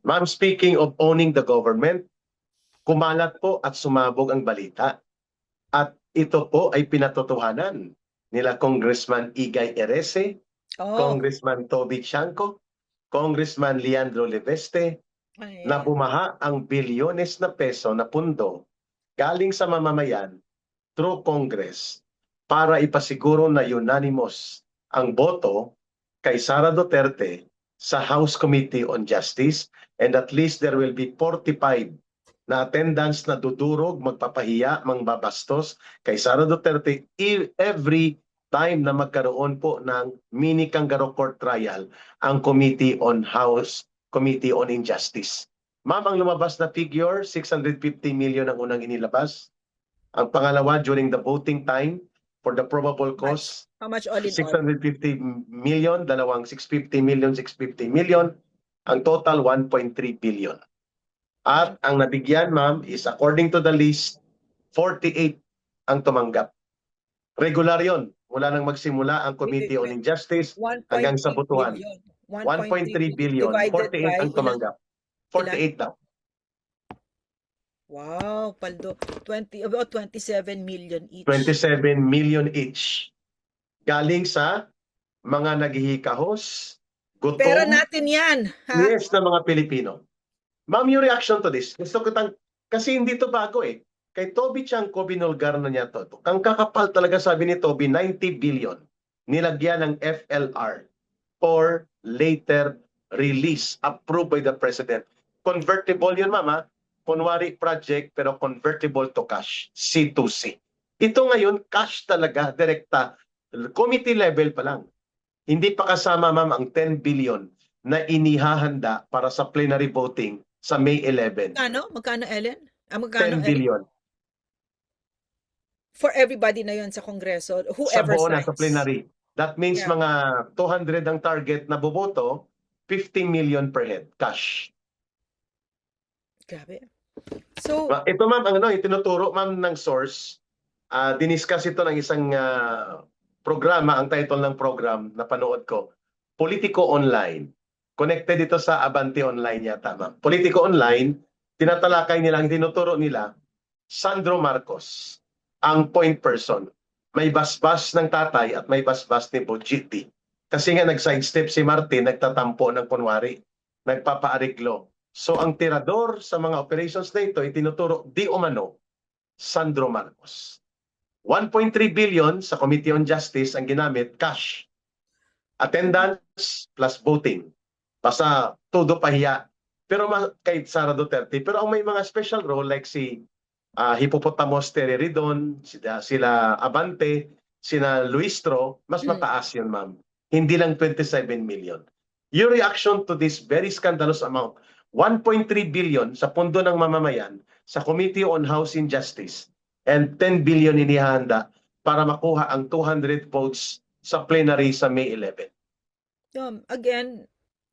Ma'am, speaking of owning the government, kumalat po at sumabog ang balita. At ito po ay pinatotohanan nila Congressman Igay Erese, Oh, Congressman Toby Chanco, Congressman Leandro Leveste, na ayan. bumaha ang bilyones na peso na pundo galing sa mamamayan through Congress para ipasiguro na unanimous ang boto kay Sara Duterte sa House Committee on Justice, and at least there will be 45 na attendance na dudurog, magpapahiya, mangbabastos kay Sara Duterte every time na magkaroon po ng mini kangaroo court trial ang Committee on Injustice. Ma'am, ang lumabas na figure, 650 million ang unang inilabas. Ang pangalawa, during the voting time, for the probable cause, How much all in all? 650 million, dalawang 650 million, 650 million. Ang total, 1.3 billion. At ang nabigyan, ma'am, is according to the list, 48 ang tumanggap. Regular yon. Mula nang magsimula ang Committee on Injustice hanggang sa 1.3 botohan. billion. 1.3 billion, divided 48 by ang tumanggap. 48 daw. Wow, paldo. About 27 million each. 27 million each. Galing sa mga naghihikahos, gutom, Pera natin yan. Ha? yes, na mga Pilipino. Ma'am, yung reaction to this, gusto ko kasi hindi to bago eh. Kay Toby Chanco, binulgar na niya to. Ang kakapal talaga, sabi ni Toby, 90 billion. Nilagyan ng FLR for later release, approved by the President. Convertible yun, mama. Kunwari project, pero convertible to cash, C2C. Ito ngayon, cash talaga, direkta. Committee level pa lang. Hindi pa kasama, ma'am, ang 10 billion na inihahanda para sa plenary voting sa May 11. Magkano, Ellen? Magkano, 10 billion. For everybody na yon sa Kongreso, Sa whoever buo na, signs. sa plenary. That means Yeah. mga 200 ang target na boboto, 50 million per head, cash. Grabe. So, Ito ma'am, itinuturo ma'am ng source, diniscuss ito ng isang programa, ang title ng program na panood ko, Politico Online. Connected ito sa Abante Online yata, ma'am. Politico Online, tinatalakay nila, ang tinuturo nila, Sandro Marcos, ang point person. May basbas ng tatay at may basbas ni Bojiti. Kasi nga nag-sidestep si Martin, nagtatampo ng kunwari, nagpapaariglo. So ang tirador sa mga operations na ito, itinuturo di umano, Sandro Marcos. 1.3 billion sa Committee on Justice ang ginamit, cash. Attendance plus voting. Basta todo pahiya. Pero kay Sara Duterte. Pero ang may mga special role like si Hippopotamus Tereridon, sila Abante, sina Luistro, mas mataas yun, ma'am. Hindi lang 27 million. Your reaction to this very scandalous amount, 1.3 billion sa pondo ng mamamayan sa Committee on Housing Justice and 10 billion inihanda para makuha ang 200 votes sa plenary sa May 11.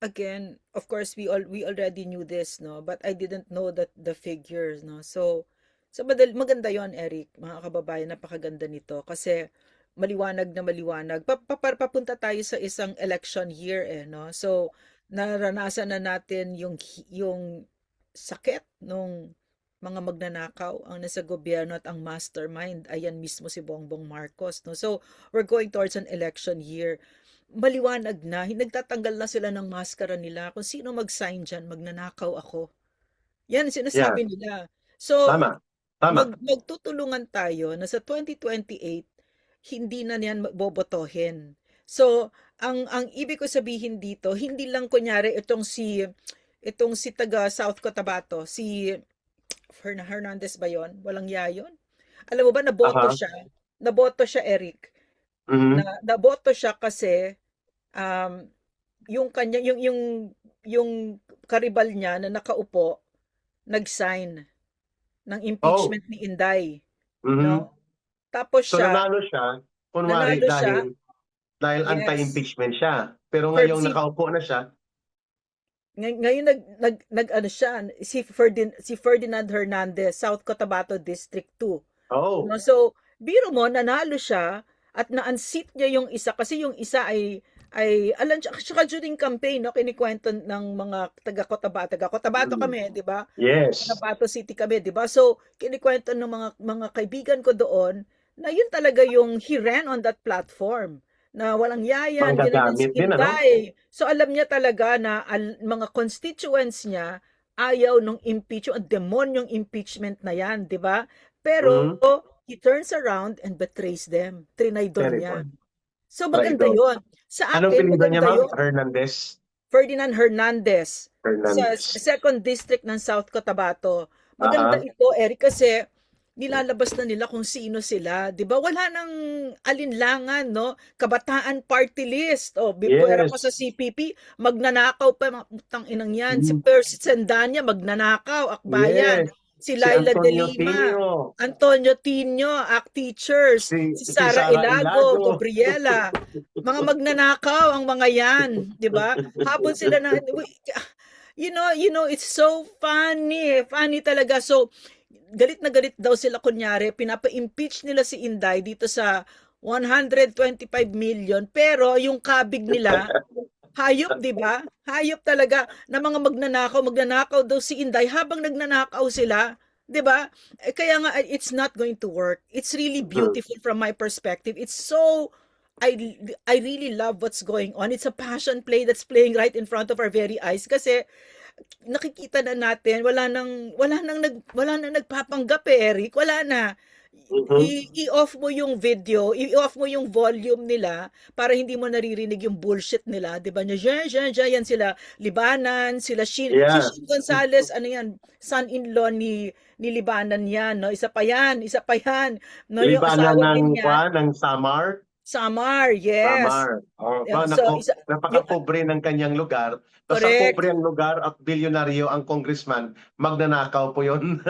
Again, of course, we already knew this, no? But I didn't know that the figures, no? So maganda yon, Eric, mga kababayan, napakaganda nito kasi maliwanag na maliwanag. Papunta tayo sa isang election year, no? So naranasan na natin yung sakit nung mga magnanakaw ang nasa gobyerno at ang mastermind, ayan mismo si Bongbong Marcos, no? So we're going towards an election year. Maliwanag na, nagtatanggal na sila ng maskara nila. Kung sino mag-sign dyan, magnanakaw ako. Yan sinasabi nila. So, Tama. magtutulungan tayo na sa 2028, hindi na yan bobotohin. So, ang ibig ko sabihin dito, hindi lang kunyari itong si taga South Cotabato, si Hernandez ba yon? Walang yayon? Alam mo ba, naboto siya, Eric. Naboto siya kasi yung kanya yung karibal niya na nakaupo nag-sign ng impeachment ni Inday, no? Tapos so nanalo siya kunwari dahil yes, anti-impeachment siya, pero ngayong nakaupo na siya, ngayon nag siya, si Ferdinand Hernandez, South Cotabato District 2. oh, No? So biro mo, nanalo siya at na-unseat niya yung isa kasi yung isa ay ay alam tsaka during campaign 'no, kinikwento ng mga taga Cotabato Mm. kami 'di ba? Yes. Cotabato City kami 'di ba? So, kinikwento ng mga kaibigan ko doon na yun talaga yung he ran on that platform na walang yayan, ganun din si Manggagamit din, ano? Inday. So, alam niya talaga na mga constituents niya ayaw nung impeachment, demonyong impeachment na yan, 'di ba? Pero Mm. he turns around and betrays them. Trinaydor niya. Terrible. So maganda Traidor. 'yon. Sa Anong akin apelyido niya, maganda ma'am? 'yon. Hernandez? Ferdinand Hernandez sa Hernandez. 2nd District ng South Cotabato. Maganda Aha. ito, Eric, kasi nilalabas na nila kung sino sila, 'di ba? Wala nang alinlangan, no? Kabataan Party List. O, puwera pa sa Yes. CPP, magnanakaw pa mga putang inang 'yan. Si Mm. Percy Sandania magnanakaw, akbayan. Yes. Si Si Laila De Antonio Lima, Tino. Antonio Tino, ACT Teachers, si Si Sara Sara Ilago, Ilago. Gabriela. Mga magnanakaw ang mga 'yan, 'di ba? Habol sila na it's so funny, funny talaga. So, galit na galit daw sila kunyari, pinapa-impeach nila si Inday dito sa 125 million, pero yung kabig nila, hayop, 'di ba? Hayop talaga na mga magnanakaw daw si Inday habang nagnanakaw sila, 'di ba? Kaya nga it's not going to work. It's really Mhm. beautiful from my perspective. It's so I I really love what's going on. It's a passion play that's playing right in front of our very eyes kasi nakikita na natin wala nang nagpapanggap Eric, wala na. Mhm. I-off mo yung video, i-off mo yung volume nila para hindi mo naririnig yung bullshit nila, 'di ba? Yan sila Libanan, si Yeah. Shin Gonzales, ano yan, son-in-law ni Libanan yan, no? Isa pa yan, no? Yung Libanan asawa ng din niya, ng Samar. Samar, yes. Samar. Oh, Yeah, so isa yung napakapobre ng kanyang lugar. Tas sa correct. pobre ang lugar at bilyonaryo ang congressman, magnanakaw po 'yon.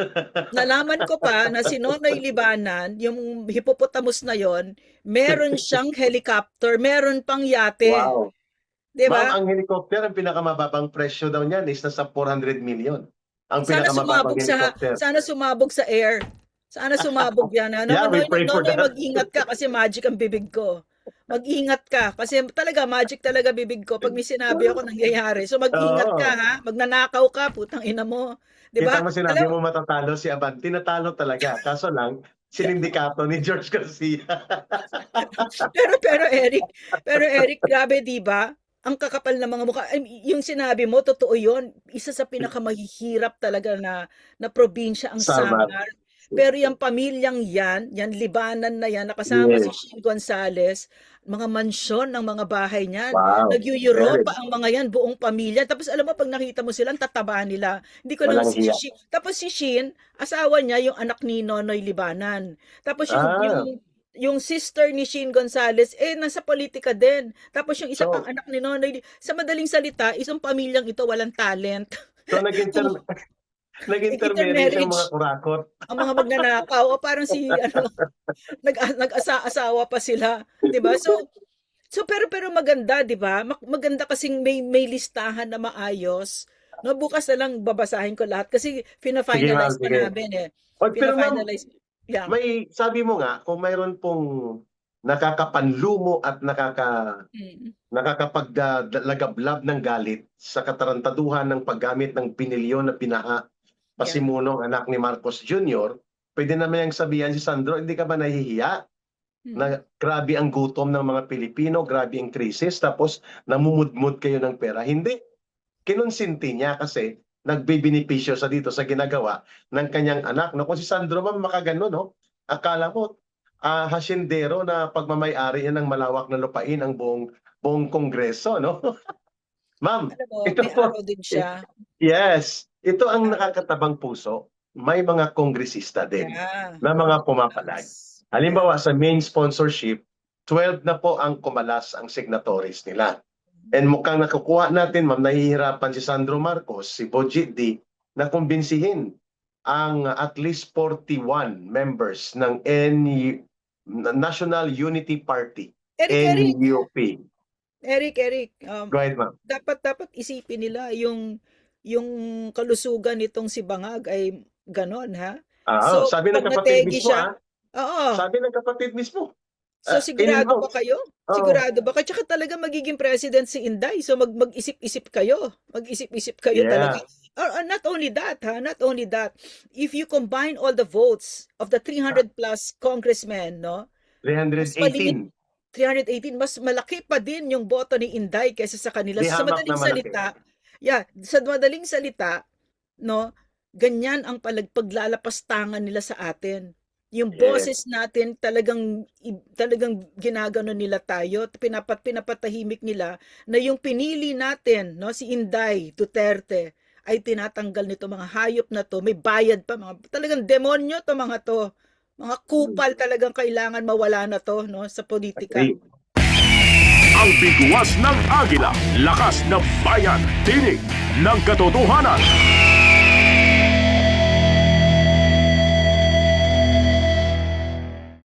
Nalaman ko pa na si Nonoy Libanan, yung hippopotamus na yon, meron siyang helicopter, meron pang yate, Wow. 'di Ma'am, ba? ang helicopter, ang pinakamababang presyo daw niyan is nasa 400 million. Ang Sana pinakamababang sumabog sa helicopter. sana sumabog sa air. Sana sumabog 'yan, ano. Yeah, we pray for Nonoy, that. mag-ingat ka kasi magic ang bibig ko. Mag-ingat ka kasi talaga magic talaga bibig ko 'pag may sinabi ako nangyayari. So mag-ingat ka, Oo. ha. Magnanakaw ka, putang ina mo, 'di Kita ba? mo sinabi Alam mo matatalo si Abante, natalo talaga. Kaso lang, sinindikato ni George Garcia. pero Eric, grabe 'di ba? Ang kakapal ng mga mukha. Yung sinabi mo totoo 'yon. Isa sa pinakamahihirap talaga na probinsya ang Samar. Samar. Pero yung pamilyang yan Libanan na yan, nakasama si Yes. Shin Gonzales, mga mansyon ng mga bahay niyan. Wow. Very. Nag-Europa ang mga yan, buong pamilya. Tapos alam mo, pag nakita mo sila, ang tataba nila. Hindi ko lang Walang hiya. Tapos si Shin, asawa niya, yung anak ni Nonoy Libanan. Tapos Ah, yung sister ni Shin Gonzales, nasa politika din. Tapos yung isa pang so anak ni Nonoy, sa madaling salita, isang pamilyang ito walang talent. so nag-intermarriage ang mga Intermarriage. kurakot. Ang mga magnanakaw, o parang si ano, nag-asa-asawa pa sila, 'di ba? So pero maganda, 'di ba? Maganda kasing may listahan na maayos. No, bukas na lang babasahin ko lahat kasi Sige, ma'am, fina-finalize pa sige. namin eh. Oy, pero ma'am, Fina-finalize. Yeah. may sabi mo nga kung mayroon pong nakakapanlumo at Mm. nakakapaglalagablab ng galit sa katarantaduhan ng paggamit ng binilyon na pinaha Yeah. pasimunong anak ni Marcos Jr., pwede naman yung sabihan si Sandro, hindi ka ba nahihiya Mm. na grabe ang gutom ng mga Pilipino, grabe ang krisis, tapos namumudmud kayo ng pera? Hindi. Kinonsinti niya kasi nagbibinipisyo sa dito sa ginagawa ng kanyang anak. No? Kung si Sandro ma'am makagano, no? Akala mo, hasyendero na pagmamayari yan ng malawak na lupain ang buong kongreso, no? Ma'am, Alam mo, ito may po, araw din siya. yes, ito May ang araw din. nakakatabang puso. May mga kongresista din Yeah. na mga pumapalag. Yes. Yeah. Halimbawa sa main sponsorship, 12 na po ang kumalas ang signatories nila. And mukhang nakukuha natin, ma'am, nahihirapan si Sandro Marcos, si Bojit D, na kumbinsihin ang at least 41 members ng National Unity Party, Eric, NUP. Eric, Go ahead, ma'am. dapat isipin nila yung kalusugan nitong si Bangag ay ganon, ha? So Sabi ng pag kapatid nategi mismo, siya, oo, sabi ng kapatid mismo. So In sigurado ba kayo? Oo. Sigurado ba kayo? Tsaka talaga magiging president si Inday. So mag-isip-isip kayo. Mag-isip-isip kayo talaga. Yeah. Not only that, ha? Not only that. If you combine all the votes of the 300 plus congressmen, no? Mas maliliit 318. 318, mas malaki pa din yung boto ni Inday kaysa sa kanila. Di Sa hamak na madaling malaki. salita, yeah, sa madaling salita, no, ganyan ang paglalapastangan nila sa atin. Yung Yes. boses natin talagang ginagano nila tayo, pinapatahimik nila na yung pinili natin, no, si Inday Duterte ay tinatanggal nito mga hayop na to, may bayad pa, mga talagang demonyo to mga to. Mga kupal talagang kailangan mawala na to, no, sa politika. Agree. Ang bigwas ng agila, lakas ng bayan, tinig ng katotohanan.